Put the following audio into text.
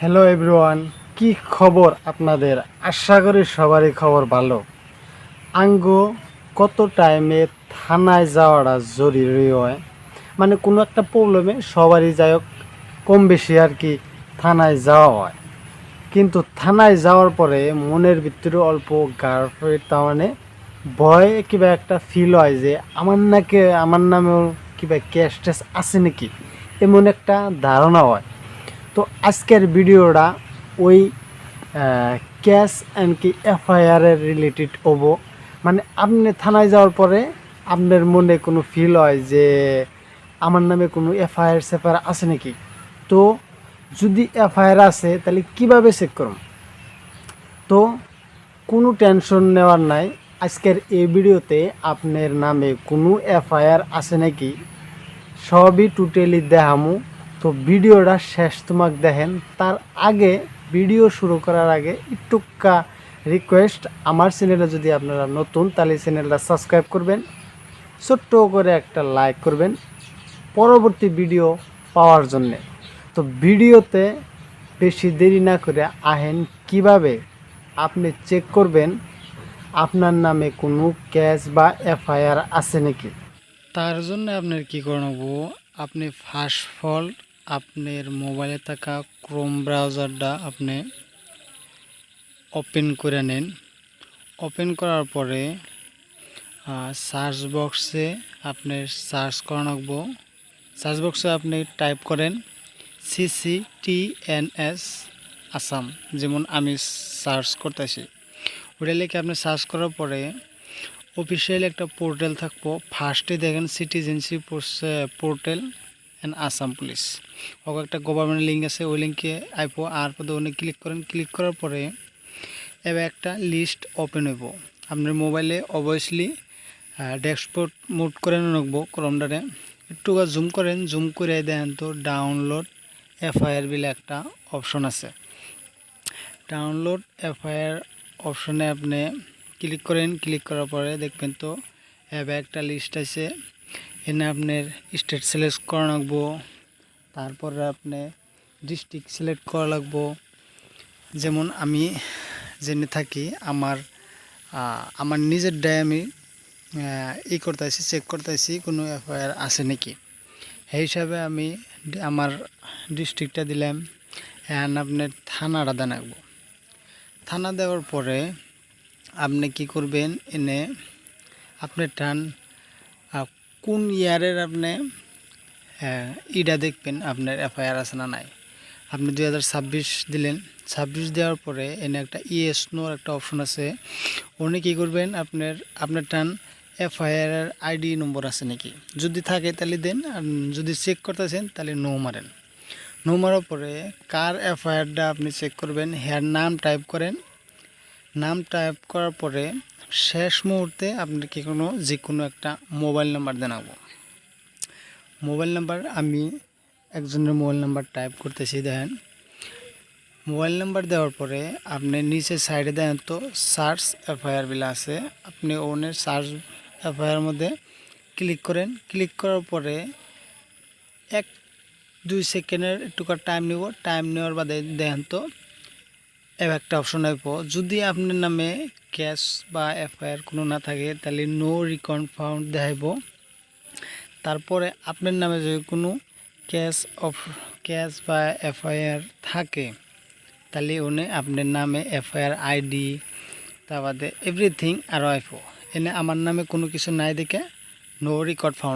Hello everyone, কি খবর আপনাদের? আশা করি সবারই খবর ভালো। আঙ্গো কত টাইমে থানায় যাওয়াটা জরুরি হয়, মানে কোনো একটা প্রবলেমে সবারই যাই হোক কম বেশি আর কি থানায় যাওয়া হয়। কিন্তু থানায় যাওয়ার পরে মনের ভিতরে অল্প গার্লফ্রেন্ড তার মানে ভয় কিবা একটা ফিল হয় যে আমার নামেও কিবা কেস টেস আছে নাকি, এমন একটা ধারণা হয়। তো আজকের ভিডিওটা ওই ক্যাশ অ্যান্ড কি এফআইআর এর রিলেটেড হবো। মানে আপনি থানায় যাওয়ার পরে আপনার মনে কোনো ফিল হয় যে আমার নামে কোনো এফআইআর সেফআইআর আছে নাকি। তো যদি এফআইআর আছে তাহলে কিভাবে চেক করুন? তো কোনো টেনশন নেওয়ার নাই। আজকের এই ভিডিওতে আপনার নামে কোনো এফআইআর আছে নাকি সবই টোটালি দেখামু। তো ভিডিওটা শেষ তোমাক দেখেন। তার আগে ভিডিও শুরু করার আগে একটুকা রিকোয়েস্ট, আমার চ্যানেলে যদি আপনারা নতুন তাহলে চ্যানেলটা সাবস্ক্রাইব করবেন, ছোট্ট করে একটা লাইক করবেন পরবর্তী ভিডিও পাওয়ার জন্যে। তো ভিডিওতে বেশি দেরি না করে আহেন কিভাবে আপনি চেক করবেন আপনার নামে কোনো কেস বা এফআইআর আছে নাকি। তার জন্য আপনার কি করে নেব, আপনি ফার্স্ট অফ অল আপনার মোবাইলে থাকা ক্রোম ব্রাউজারটা আপনি ওপেন করে নেন। ওপেন করার পরে সার্চ বক্সে আপনি সার্চ করে রাখব। সার্চ বক্সে আপনি টাইপ করেন CCTNS আসাম, যেমন আমি সার্চ করতেছি। ওটা লিখে আপনি সার্চ করার পরে অফিসিয়াল একটা পোর্টাল থাকবো। ফার্স্টে দেখেন citizenship portal and Assam police, okay একটা গভর্নমেন্ট লিঙ্ক আছে, ওই লিঙ্কে আইপো আর পদে উনি ক্লিক করেন। ক্লিক করার পরে এবার একটা লিস্ট ওপেন হইব আপনার মোবাইলে। অবভিয়াসলি ডেস্কটপ মোড করে রাখবো ক্রমটারে। একটু জুম করেন, জুম করে দেখেন তো ডাউনলোড এফআইআর বলে একটা অপশন আছে। ডাউনলোড এফআইআর অপশনে আপনি ক্লিক করেন। ক্লিক করার পরে দেখবেন তো এবার একটা লিস্ট আছে। এনে আপনার স্টেট সিলেক্ট করা লাগবো, তারপরে আপনি ডিস্ট্রিক্ট সিলেক্ট করা লাগবো। যেমন আমি জেনে থাকি আমার নিজের ডায় আমি করতেছি, চেক করতেছি কোনো এফআইআর আছে নাকি। সেই হিসাবে আমি আমার ডিস্ট্রিক্টটা দিলাম। অ্যান্ড আপনার থানাটা দেনাবো। থানা দেওয়ার পরে আপনি কি করবেন, এনে আপনি টান কোন ইয়ারের আপনি ইটা দেখবেন আপনার এফআইআর আছে না নাই। আপনি 2026 দিলেন। 26 দেওয়ার পরে এনে একটা নো একটা অপশন আছে। উনি কী করবেন, আপনার টান এফআইআর আইডি নম্বর আছে নাকি, যদি থাকে তাহলে দেন, আর যদি চেক করতেছেন তাহলে নো মারেন। নো মারার পরে কার এফআইআরটা আপনি চেক করবেন, হ্যার নাম টাইপ করেন। নাম টাইপ করার পরে শেষ মুহূর্তে আপনার যে কোনো একটা মোবাইল নাম্বার দেনাবো। মোবাইল নাম্বার আমি একজনের মোবাইল নাম্বার টাইপ করতেছি। দেখেন মোবাইল নাম্বার দেওয়ার পরে আপনি নিচে সাইডে দেখেন তো সার্চ এফআইআর বিলা আছে। আপনি ওনের সার্চ এফআইআর মধ্যে ক্লিক করেন। ক্লিক করার পরে 1-2 সেকেন্ডের একটু টাইম নিব। টাইম নেওয়ার বাদে দেখেন তো এবার একটা অপশন আসব। যদি আপনার নামে ক্যাশ বা এফআইআর কোনো না থাকে তাহলে নো রিকন ফাউন্ড দেখাইব। তারপরে আপনার নামে যদি কোনো ক্যাশ বা এফআইআর থাকে তাহলে উনি আপনার নামে এফআইআর আইডি তা বাদে এভরিথিং আরও আইব। এনে আমার নামে কোনো কিছু নাই দেখে নো রেকর্ড ফাউন্ড।